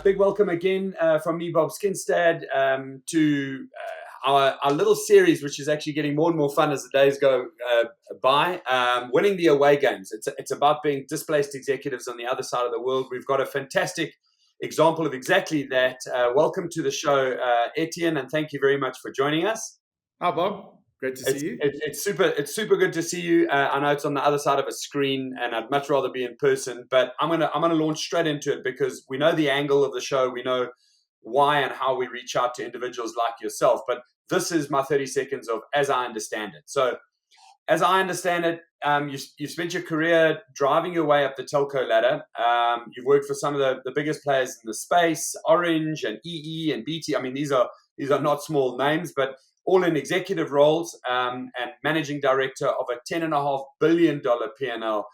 Big welcome again from me, Bob Skinstad, to our little series, which is actually getting more and more fun as the days go by. Winning the away games. It's about being displaced executives on the other side of the world. We've got a fantastic example of exactly that. Welcome to the show, Ettienne, and thank you very much for joining us. Hi, Bob. Great to see you. It's super good to see you. I know it's on the other side of a screen, and I'd much rather be in person. But I'm gonna launch straight into it because we know the angle of the show. We know why and how we reach out to individuals like yourself. But this is my 30 seconds of as I understand it. So, as I understand it, you spent your career driving your way up the telco ladder. You've worked for some of the biggest players in the space, Orange and EE and BT. I mean, these are not small names, but all in executive roles, and managing director of a $10.5 billion P&L,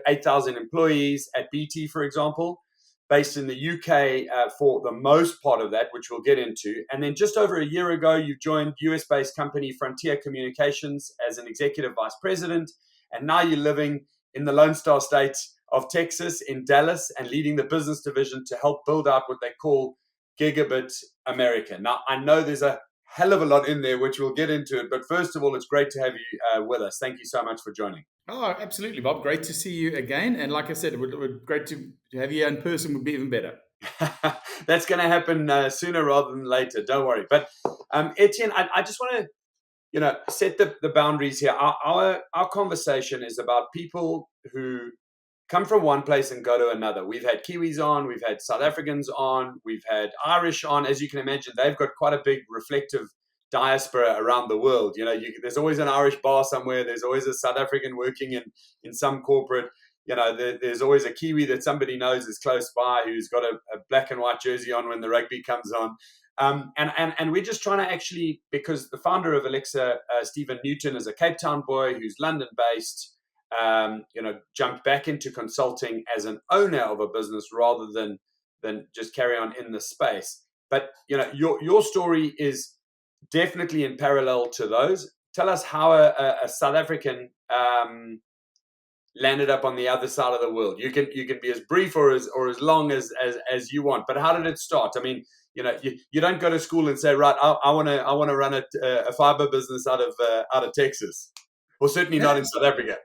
8,000 employees at BT, for example, based in the UK for the most part of that, which we'll get into. And then just over a year ago, you joined US-based company Frontier Communications as an executive vice president. And now you're living in the Lone Star State of Texas in Dallas and leading the business division to help build out what they call Gigabit America. Now, I know there's a hell of a lot in there, which we'll get into it. But first of all, it's great to have you with us. Thank you so much for joining. Oh, absolutely, Bob. Great to see you again. And like I said, it would great to have you in person would be even better. That's going to happen sooner rather than later. Don't worry. But Ettienne, I just want to, set the boundaries here. Our conversation is about people who come from one place and go to another. We've had Kiwis on, we've had South Africans on, we've had Irish on. As you can imagine, they've got quite a big reflective diaspora around the world. There's always an Irish bar somewhere. There's always a South African working in some corporate. There's always a Kiwi that somebody knows is close by who's got a black and white jersey on when the rugby comes on. And we're just trying to actually, because the founder of Alexa, Stephen Newton, is a Cape Town boy who's London-based, jumped back into consulting as an owner of a business rather than just carry on in the space. But, your story is definitely in parallel to those. Tell us how a South African landed up on the other side of the world. You can be as brief or as long as you want. But how did it start? I mean, you don't go to school and say, right, I want to run a fiber business out of Texas, or certainly not in South Africa.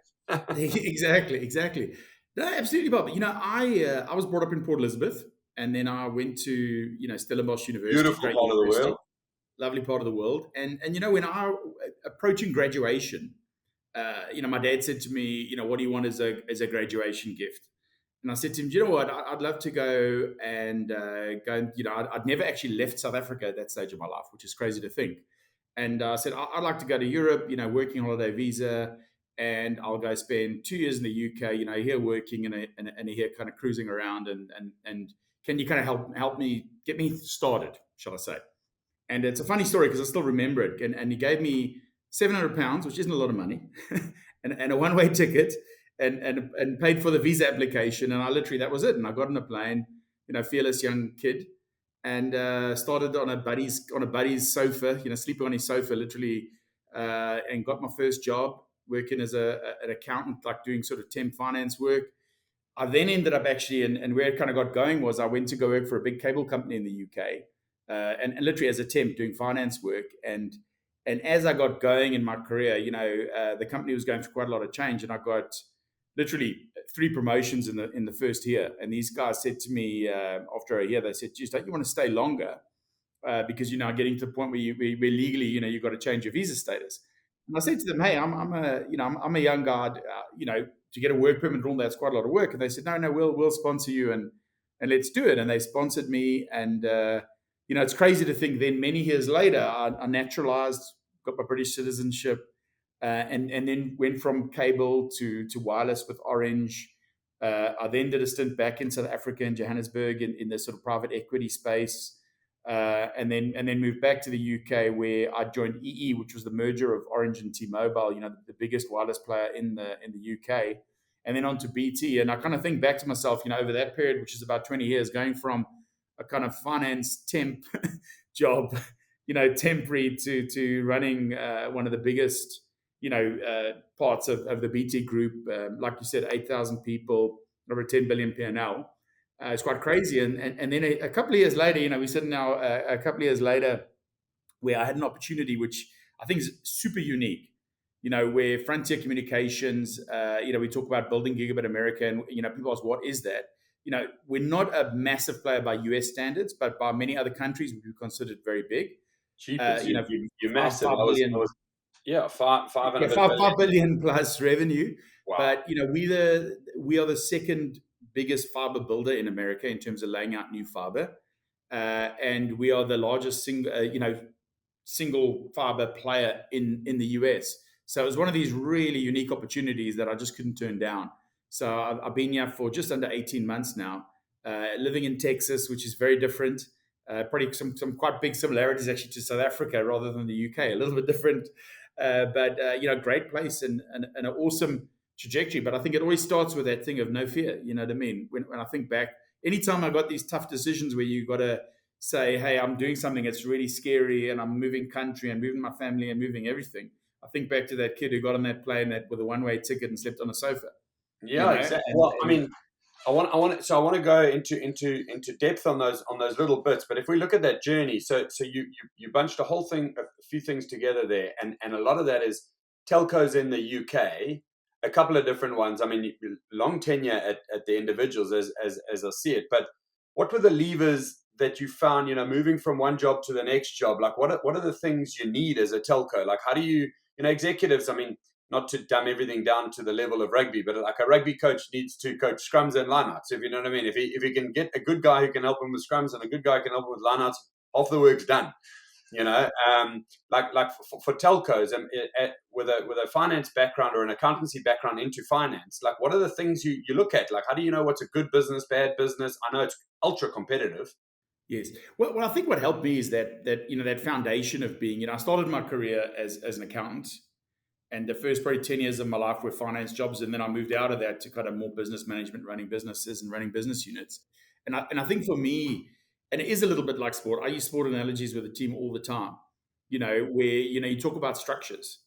Exactly. No, absolutely, Bob. I was brought up in Port Elizabeth, and then I went to Stellenbosch University. Beautiful part of the world. Lovely part of the world. And when I approaching graduation, my dad said to me, what do you want as a graduation gift? And I said to him, you know what, I'd love to go and I'd never actually left South Africa at that stage of my life, which is crazy to think. And I said, I'd like to go to Europe, working holiday visa, and I'll go spend 2 years in the UK, here working and here kind of cruising around, and can you kind of help me get me started, shall I say? And it's a funny story because I still remember it. And he gave me £700, which isn't a lot of money, and a one-way ticket, and paid for the visa application. And I literally, that was it. And I got on a plane, fearless young kid, and started on a buddy's sofa, sleeping on his sofa, literally, and got my first job working as an accountant, like doing sort of temp finance work. I then ended up actually, and where it kind of got going was I went to go work for a big cable company in the UK, and literally as a temp doing finance work. And as I got going in my career, the company was going through quite a lot of change, and I got literally 3 promotions in the first year. And these guys said to me after a year, they said, "Geez, don't you want to stay longer? Because getting to the point where where legally, you've got to change your visa status." And I said to them, "Hey, I'm a young guy. To get a work permit and all that's quite a lot of work." And they said, "No, we'll sponsor you and let's do it." And they sponsored me, and it's crazy to think. Then many years later, I naturalized, got my British citizenship, and then went from cable to wireless with Orange. I then did a stint back in South Africa, in Johannesburg, in the sort of private equity space. And then moved back to the UK, where I joined EE, which was the merger of Orange and T-Mobile, the biggest wireless player in the UK, and then on to BT. And I kind of think back to myself, over that period, which is about 20 years, going from a kind of finance temp job, temporary, to running one of the biggest, parts of the BT group. Like you said, 8,000 people, over a 10 billion P&L. It's quite crazy. And then a couple of years later, we're sitting now a couple of years later where I had an opportunity which I think is super unique. Where Frontier Communications, we talk about building Gigabit America, and people ask, what is that? We're not a massive player by US standards, but by many other countries, we considered very big. Jeepers, you're massive. Five billion, Yeah, five and a bit billion. 5 billion plus revenue. Wow. But we are the second biggest fiber builder in America in terms of laying out new fiber, and we are the largest single fiber player in the US. So it was one of these really unique opportunities that I just couldn't turn down. So I've been here for just under 18 months now, living in Texas, which is very different. Probably some quite big similarities actually to South Africa rather than the UK, a little bit different. But great place and an awesome trajectory. But I think it always starts with that thing of no fear. You know what I mean? When I think back, anytime I got these tough decisions where you got to say, hey, I'm doing something that's really scary and I'm moving country and moving my family and moving everything. I think back to that kid who got on that plane with a one-way ticket and slept on a sofa. Yeah, exactly. Well, I mean, I want to go into depth on those little bits. But if we look at that journey, so you bunched a few things together there, and a lot of that is telcos in the UK, a couple of different ones. I mean, long tenure at the individuals as I see it. But what were the levers that you found, moving from one job to the next job? Like, what are the things you need as a telco? Like, how do you, executives, I mean, not to dumb everything down to the level of rugby, but like a rugby coach needs to coach scrums and lineouts, if you know what I mean. If he can get a good guy who can help him with scrums and a good guy who can help him with lineouts, half the work's done. Like for telcos, with a finance background or an accountancy background into finance, like what are the things you look at? Like, how do you know what's a good business, bad business? I know it's ultra competitive. Yes. Well, I think what helped me is that foundation of being, I started my career as an accountant, and the first probably 10 years of my life were finance jobs. And then I moved out of that to kind of more business management, running businesses and running business units. And I think for me, and it is a little bit like sport. I use sport analogies with the team all the time, where, you talk about structures.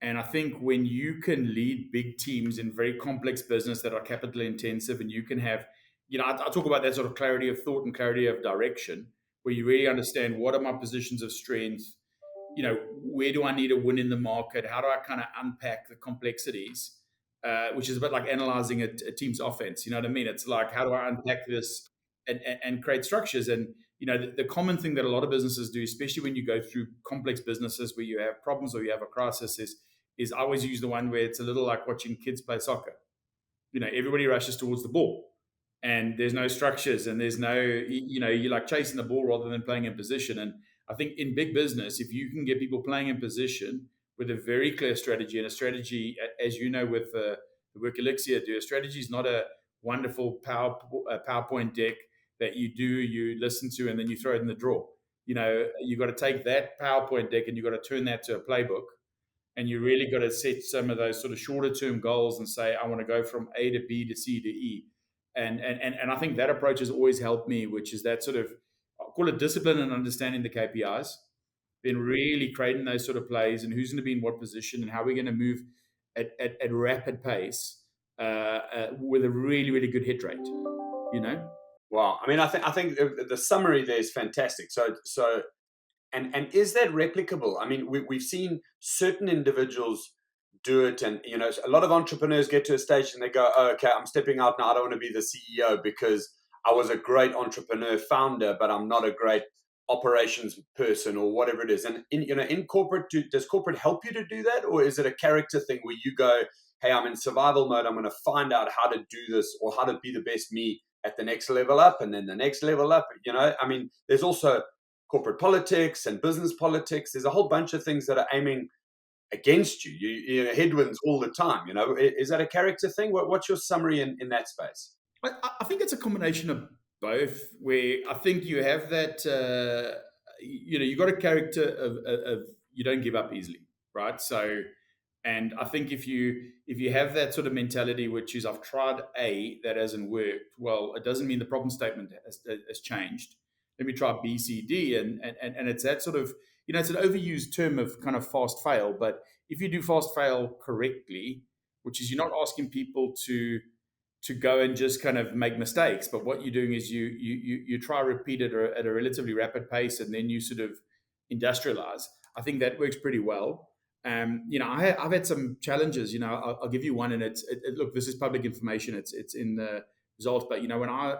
And I think when you can lead big teams in very complex business that are capital intensive, and you can have, I talk about that sort of clarity of thought and clarity of direction, where you really understand what are my positions of strength, where do I need to win in the market? How do I kind of unpack the complexities, which is a bit like analyzing a team's offense. You know what I mean? It's like, how do I unpack this and create structures? And, the common thing that a lot of businesses do, especially when you go through complex businesses where you have problems or you have a crisis, is I always use the one where it's a little like watching kids play soccer. Everybody rushes towards the ball and there's no structures and there's no, you're like chasing the ball rather than playing in position. And I think in big business, if you can get people playing in position with a very clear strategy, and a strategy, as you know, with the work Elixir do, a strategy is not a wonderful PowerPoint deck that you listen to and then you throw it in the drawer. You've got to take that PowerPoint deck and you've got to turn that to a playbook. And you really got to set some of those sort of shorter term goals and say, I want to go from A to B to C to E. And I think that approach has always helped me, which is that sort of, I'll call it discipline and understanding the KPIs, then really creating those sort of plays and who's going to be in what position and how we're going to move at rapid pace with a really, really good hit rate, Wow. I mean, I think the summary there is fantastic. So and is that replicable? I mean, we've seen certain individuals do it, and a lot of entrepreneurs get to a stage and they go, oh, okay, I'm stepping out now. I don't want to be the CEO because I was a great entrepreneur founder, but I'm not a great operations person or whatever it is. And in corporate, does corporate help you to do that, or is it a character thing where you go, hey, I'm in survival mode. I'm going to find out how to do this or how to be the best me at the next level up, and then the next level up. I mean, there's also corporate politics and business politics. There's a whole bunch of things that are aiming against you. You know, headwinds all the time. Is that a character thing? What's your summary in that space? I think it's a combination of both. Where I think you have that, you got a character of you don't give up easily, right? So, and I think if you have that sort of mentality, which is I've tried A, that hasn't worked, well, it doesn't mean the problem statement has changed. Let me try B, C, D, and it's that sort of, it's an overused term of kind of fast fail. But if you do fast fail correctly, which is you're not asking people to go and just kind of make mistakes. But what you're doing is you try to repeat it at a relatively rapid pace, and then you sort of industrialize. I think that works pretty well. I've had some challenges. I'll give you one, and look, this is public information. It's in the results. But when I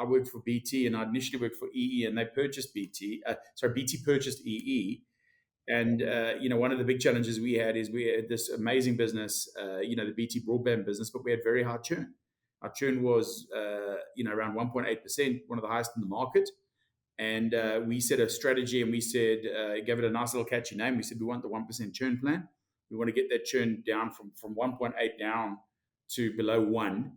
worked for BT, and I initially worked for EE, and they purchased BT. BT purchased EE. And one of the big challenges we had is we had this amazing business, the BT broadband business, but we had very high churn. Our churn was, around 1.8%, one of the highest in the market. And we set a strategy, and we said, gave it a nice little catchy name. We said we want the 1% churn plan. We want to get that churn down from 1.8 down to below 1.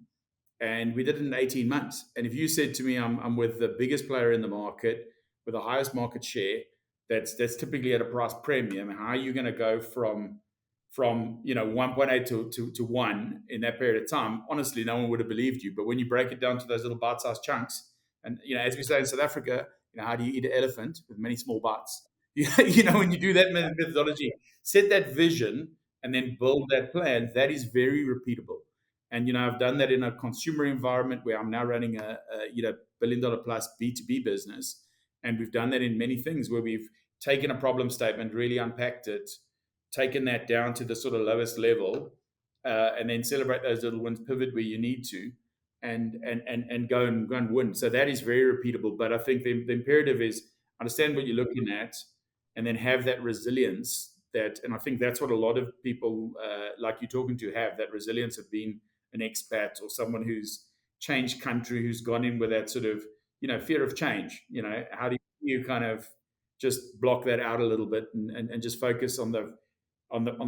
And we did it in 18 months. And if you said to me, I'm with the biggest player in the market with the highest market share, that's typically at a price premium, how are you going to go from 1.8 to 1 in that period of time? Honestly, no one would have believed you. But when you break it down to those little bite-sized chunks, and as we say in South Africa, how do you eat an elephant? With many small bites. When you do that methodology, set that vision and then build that plan, that is very repeatable. And I've done that in a consumer environment where I'm now running a $1 billion plus B2B business. And we've done that in many things where we've taken a problem statement, really unpacked it, taken that down to the sort of lowest level, and then celebrate those little wins, pivot where you need to, and go and win. So that is very repeatable. But I think the imperative is understand what you're looking at, and then have that resilience. And I think that's what a lot of people like you're talking to have, that resilience of being an expat or someone who's changed country, who's gone in with that sort of fear of change. How do you kind of just block that out a little bit and just focus on the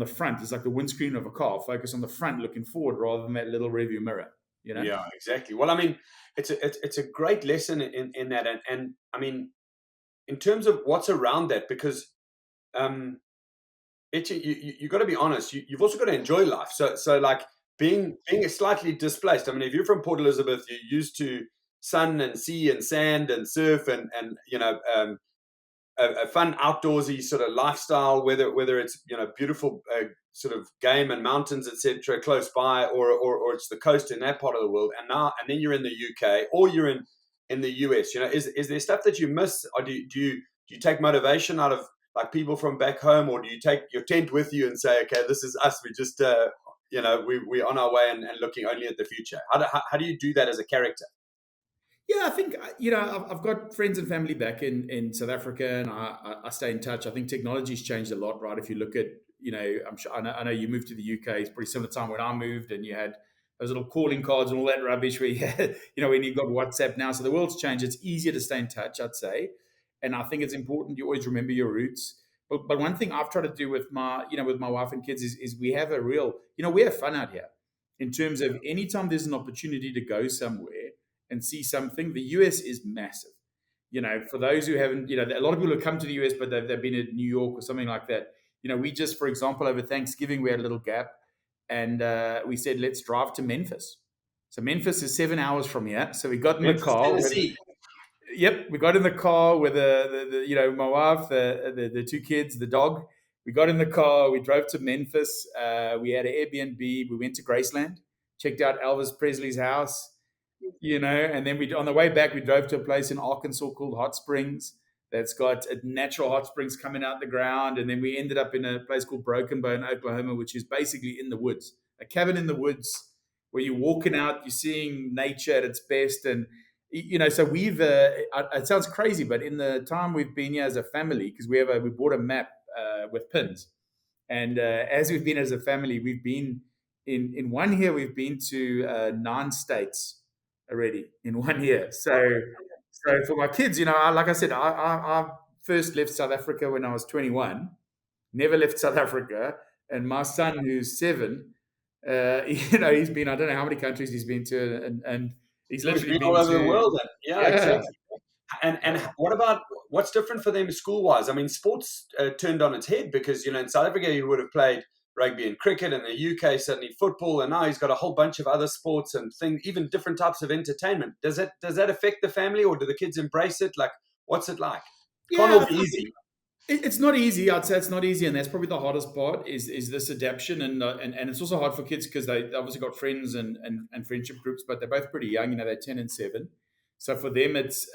front? It's like the windscreen of a car. Focus on the front, looking forward, rather than that little rearview mirror. Yeah, exactly. Well, I mean, it's a great lesson in that, and I mean, in terms of what's around that, because you got to be honest. You've also got to enjoy life. So like being slightly displaced. I mean, if you're from Port Elizabeth, you're used to sun and sea and sand and surf and a fun outdoorsy sort of lifestyle, whether it's beautiful sort of game and mountains, etc., close by, or it's the coast in that part of the world, and then you're in the UK or you're in the US. Is there stuff that you miss, or do you take motivation out of like people from back home, or do you take your tent with you and say, okay, this is us, we just we're on our way and looking only at the future? How do you do that as a character? Yeah, I think I've got friends and family back in South Africa, and I stay in touch. I think technology's changed a lot, right? If you look at I'm sure I know you moved to the UK. It's pretty similar time when I moved, and you had those little calling cards and all that rubbish. Where you had, when you've got WhatsApp now, so the world's changed. It's easier to stay in touch, I'd say, and I think it's important you always remember your roots. But one thing I've tried to do with my wife and kids is we have a real we have fun out here, in terms of anytime there's an opportunity to go somewhere and see something. The US is massive. For those who haven't, a lot of people have come to the US, but they've been in New York or something like that. We just, for example, over Thanksgiving, we had a little gap, and we said, let's drive to Memphis. So Memphis is 7 hours from here. So we got in the car. We got in the car with my wife, the two kids, the dog. We got in the car. We drove to Memphis. We had an Airbnb. We went to Graceland, checked out Elvis Presley's house. And then on the way back, we drove to a place in Arkansas called Hot Springs that's got natural hot springs coming out the ground. And then we ended up in a place called Broken Bow in Oklahoma, which is basically in the woods, a cabin in the woods where you're walking out, you're seeing nature at its best. And, so we've, it sounds crazy, but in the time we've been here as a family, because we bought a map with pins. And as we've been as a family, we've been in 1 year, we've been to 9 states already in 1 year. So for my kids, like I said, I first left South Africa when I was 21, never left South Africa. And my son, who's 7, he's been, I don't know how many countries he's been to, and he's literally been all over to the world. Yeah, exactly. And what's different for them school-wise? I mean, sports turned on its head because, in South Africa, you would have played rugby and cricket, in the UK suddenly football, and now he's got a whole bunch of other sports and things, even different types of entertainment. Does that affect the family, or do the kids embrace it? Like, what's it like? Can't all be easy. It's not easy. I'd say it's not easy, and that's probably the hardest part is this adaptation, and it's also hard for kids because they obviously got friends and friendship groups, but they're both pretty young. They're 10 and 7, so for them it's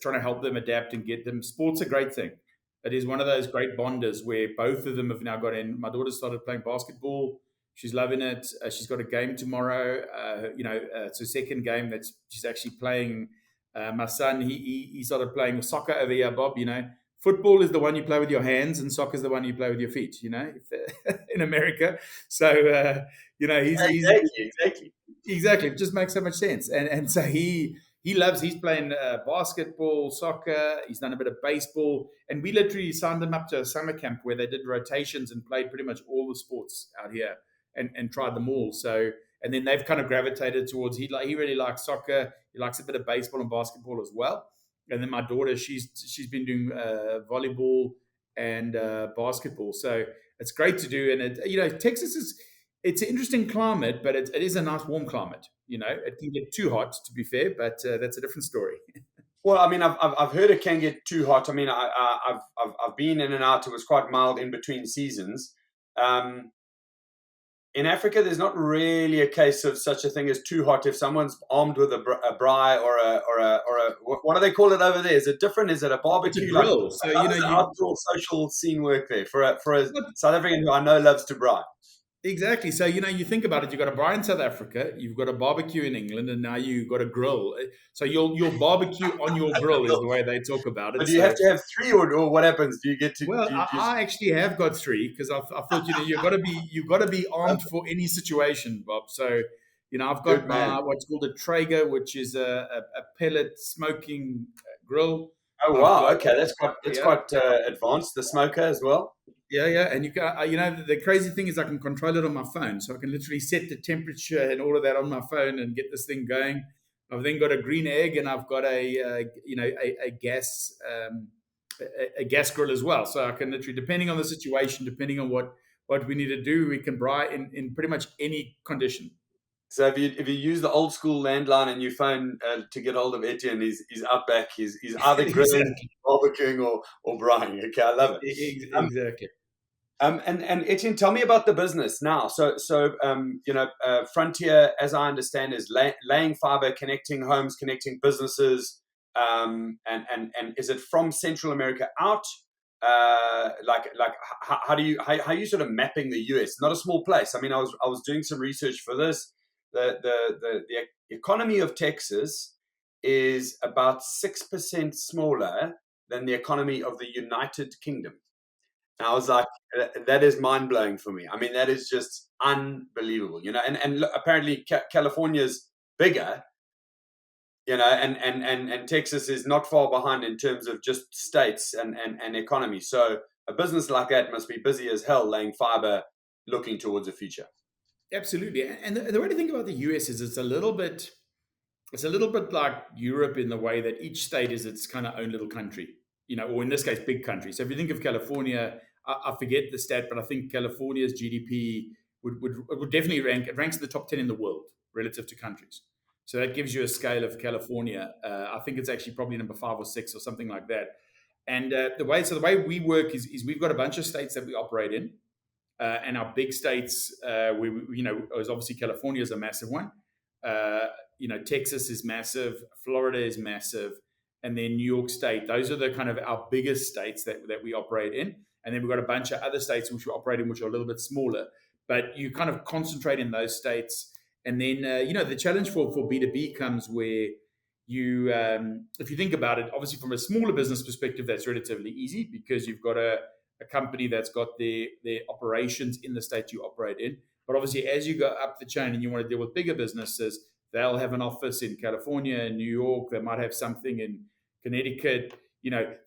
trying to help them adapt and get them. Sport's a great thing. It is one of those great bonders where both of them have now got in. My daughter started playing basketball. She's loving it. She's got a game tomorrow. It's her second game that she's actually playing. My son, he started playing soccer over here, Bob. Football is the one you play with your hands, and soccer is the one you play with your feet. In America. So he's Exactly. exactly. It just makes so much sense, and so he loves. He's playing basketball, soccer. He's done a bit of baseball, and we literally signed him up to a summer camp where they did rotations and played pretty much all the sports out here, and tried them all. So. And then they've kind of gravitated towards he really likes soccer. He likes a bit of baseball and basketball as well. And then my daughter, she's been doing volleyball and basketball. So it's great to do. And Texas it's an interesting climate, but it is a nice warm climate. It can get too hot, to be fair, but that's a different story. Well, I mean, I've heard it can get too hot. I mean, I've been in and out. It was quite mild in between seasons. In Africa, there's not really a case of such a thing as too hot. If someone's armed with a braai or a what do they call it over there? Is it different? Is it a barbecue? It's a grill. So how does the outdoor social scene work there for a South African who I know loves to braai? Exactly. So, you think about it, you've got a braai in South Africa, you've got a barbecue in England, and now you've got a grill. So your barbecue on your grill is the way they talk about it. But do you have to have three, or what happens? Do you get to? Well, I actually have got three because I thought you've got to be armed for any situation, Bob. So, I've got my what's called a Traeger, which is a pellet smoking grill. Oh wow! Okay, that's quite advanced. The smoker as well. Yeah, and the crazy thing is I can control it on my phone, so I can literally set the temperature and all of that on my phone and get this thing going. I've then got a green egg, and I've got a gas a gas grill as well, so I can literally, depending on the situation, depending on what we need to do, we can braai in pretty much any condition. So if you use the old school landline and you phone to get hold of Ettienne, he's out back. He's either grilling, Exactly. barbecuing, or braaiing. Okay, I love it. Exactly. And Ettienne, tell me about the business now. So Frontier, as I understand, is laying fiber, connecting homes, connecting businesses. And is it from Central America out? How do you sort of mapping the US? Not a small place. I mean, I was doing some research for this. The economy of Texas is about 6% smaller than the economy of the United Kingdom. And I was like, that is mind blowing for me. I mean, that is just unbelievable, and apparently California's bigger, and Texas is not far behind in terms of just states and economy. So a business like that must be busy as hell laying fiber, looking towards the future. Absolutely. And the way to think about the US is it's a little bit like Europe in the way that each state is its kind of own little country, or in this case, big country. So if you think of California, I forget the stat, but I think California's GDP would definitely ranks in the top 10 in the world relative to countries. So that gives you a scale of California. I think it's actually probably number 5 or 6 or something like that. And the way we work is we've got a bunch of states that we operate in. And our big states, is obviously California is a massive one. Texas is massive, Florida is massive, and then New York State. Those are the kind of our biggest states that we operate in. And then we've got a bunch of other states which we operate in, which are a little bit smaller. But you kind of concentrate in those states. And then, the challenge for B2B comes where if you think about it, obviously from a smaller business perspective, that's relatively easy because you've got a company that's got their operations in the state you operate in. But obviously, as you go up the chain and you want to deal with bigger businesses, they'll have an office in California and New York. They might have something in Connecticut.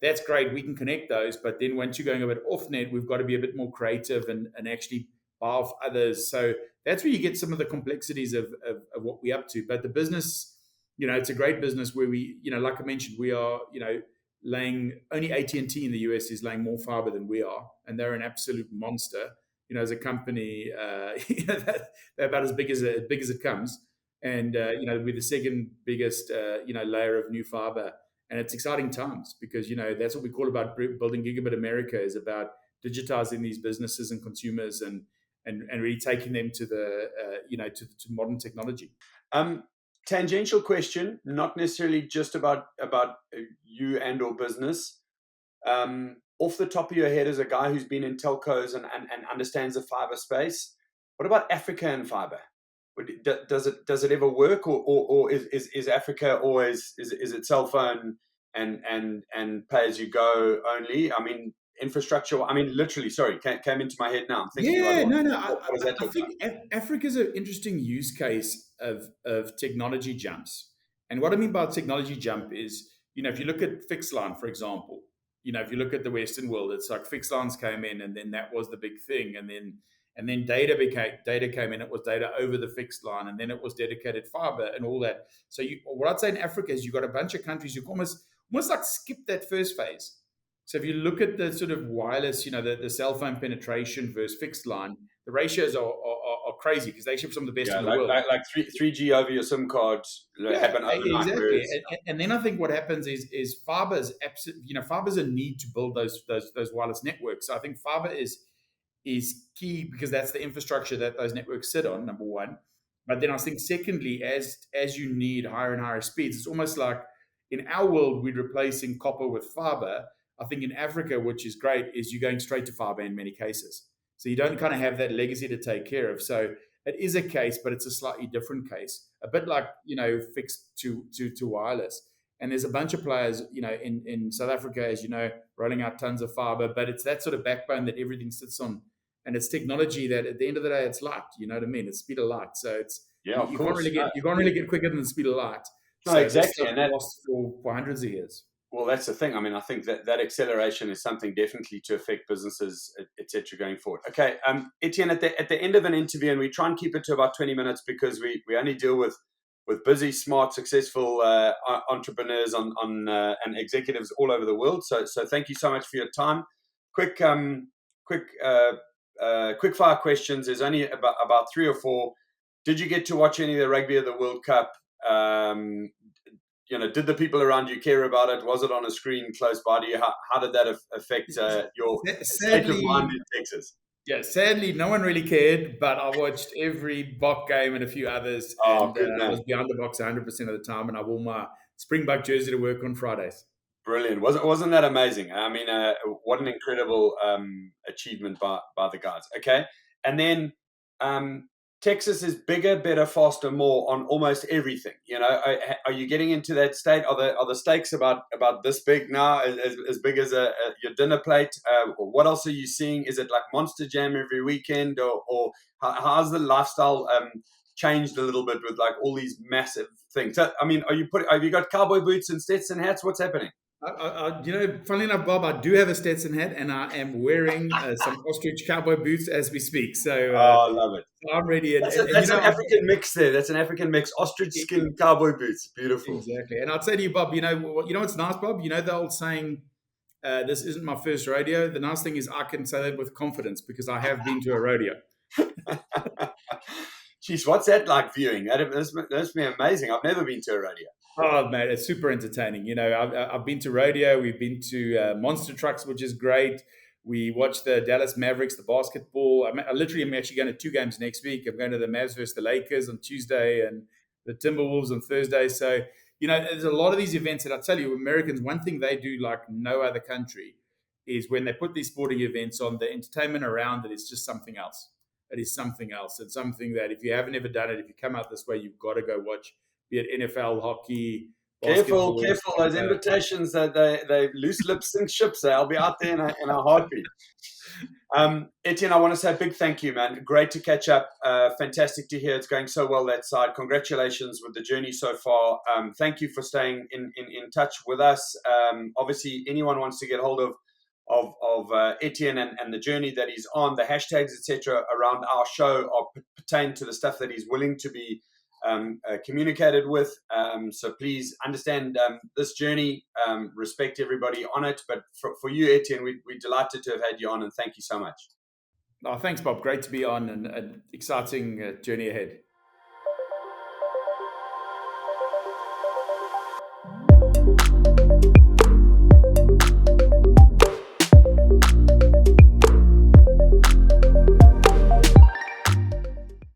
That's great. We can connect those. But then once you're going a bit off net, we've got to be a bit more creative and actually buy off others. So that's where you get some of the complexities of what we're up to. But the business, it's a great business where we, like I mentioned, we are, laying only AT&T in the US is laying more fiber than we are, and they're an absolute monster. As a company, they're about as big as it comes, and we're the second biggest layer of new fiber And it's exciting times because, that's what we call about building Gigabit America, is about digitizing these businesses and consumers and really taking them to the, to modern technology. Tangential question, not necessarily just about you and or business. Off the top of your head, as a guy who's been in telcos and understands the fiber space, what about Africa and fiber? Does it ever work, or is Africa always is it cell phone and pay as you go only? I mean, infrastructure. I mean, literally. Sorry, came into my head now. I'm thinking Yeah, about no. what does that I look think Africa is an interesting use case of technology jumps. And what I mean by technology jump is, if you look at fixed line, for example, if you look at the Western world, it's like fixed lines came in, and then that was the big thing, and then data came in. It was data over the fixed line, and then it was dedicated fiber and all that. So what I'd say in Africa is you've got a bunch of countries who almost like skip that first phase. So if you look at the sort of wireless, the cell phone penetration versus fixed line, the ratios are crazy because they ship some of the best in the world. Like 3G over your SIM card happen overnight. Exactly. And then I think what happens is fiber's fiber's a need to build those wireless networks. So I think fiber is key because that's the infrastructure that those networks sit on, number one. But then I think secondly, as you need higher and higher speeds, it's almost like in our world, we're replacing copper with fiber. I think in Africa, which is great, is you're going straight to fiber in many cases. So you don't kind of have that legacy to take care of. So it is a case, but it's a slightly different case. A bit like, fixed to wireless. And there's a bunch of players, in South Africa, as you know, rolling out tons of fiber, but it's that sort of backbone that everything sits on. And it's technology that at the end of the day, it's light, you know what I mean? It's speed of light. So it's, you can't really get quicker than the speed of light. No, so exactly. And that lasts for hundreds of years. Well, that's the thing. I mean, I think that acceleration is something definitely to affect businesses, etc., going forward. Okay, Ettienne, at the end of an interview, and we try and keep it to about 20 minutes because we only deal with busy, smart, successful entrepreneurs and executives all over the world. So thank you so much for your time. Quick fire questions. There's only about 3 or 4. Did you get to watch any of the Rugby of the World Cup? Did the people around you care about it? Was it on a screen close by to you? How did that affect your state of mind in Texas? Yeah, sadly, no one really cared, but I watched every Bok game and a few others, and I was behind the box 100% of the time, and I wore my Springbok jersey to work on Fridays. Brilliant. Wasn't that amazing? I mean, what an incredible achievement by the guys. Okay, and then Texas is bigger, better, faster, more on almost everything. Are you getting into that state? Are the stakes about this big now, as big as your dinner plate? What else are you seeing? Is it like Monster Jam every weekend, or how's the lifestyle changed a little bit with like all these massive things? So, I mean, have you got cowboy boots and Stetson hats? What's happening? Funnily enough, Bob, I do have a Stetson hat, and I am wearing some ostrich cowboy boots as we speak. So, I love it. So I'm ready. That's an African mix there. That's an African mix. Ostrich skin cowboy boots. Beautiful. Exactly. And I'd say to you, Bob, you know what's nice, Bob? You know the old saying, this isn't my first rodeo. The nice thing is I can say that with confidence because I have been to a rodeo. Jeez, what's that like viewing? That must be amazing. I've never been to a rodeo. Oh, man, it's super entertaining. I've been to rodeo. We've been to monster trucks, which is great. We watched the Dallas Mavericks, the basketball. I'm actually going to 2 games next week. I'm going to the Mavs versus the Lakers on Tuesday and the Timberwolves on Thursday. So, there's a lot of these events that I tell you, Americans, one thing they do like no other country is when they put these sporting events on, the entertainment around it is just something else. It is something else. It's something that if you haven't ever done it, if you come out this way, you've got to go watch. Be it NFL, hockey. Careful! Those invitations, they loose lips sink ships. I'll be out there in a heartbeat. Ettienne, I want to say a big thank you, man. Great to catch up. Fantastic to hear it's going so well that side. Congratulations with the journey so far. Thank you for staying in touch with us. Obviously, anyone wants to get hold of Ettienne and the journey that he's on, the hashtags, etc., around our show pertain to the stuff that he's willing to be communicated with. So please understand this journey, respect everybody on it. But for you, Ettienne, we're delighted to have had you on, and thank you so much. Oh, thanks, Bob. Great to be on, and an exciting journey ahead.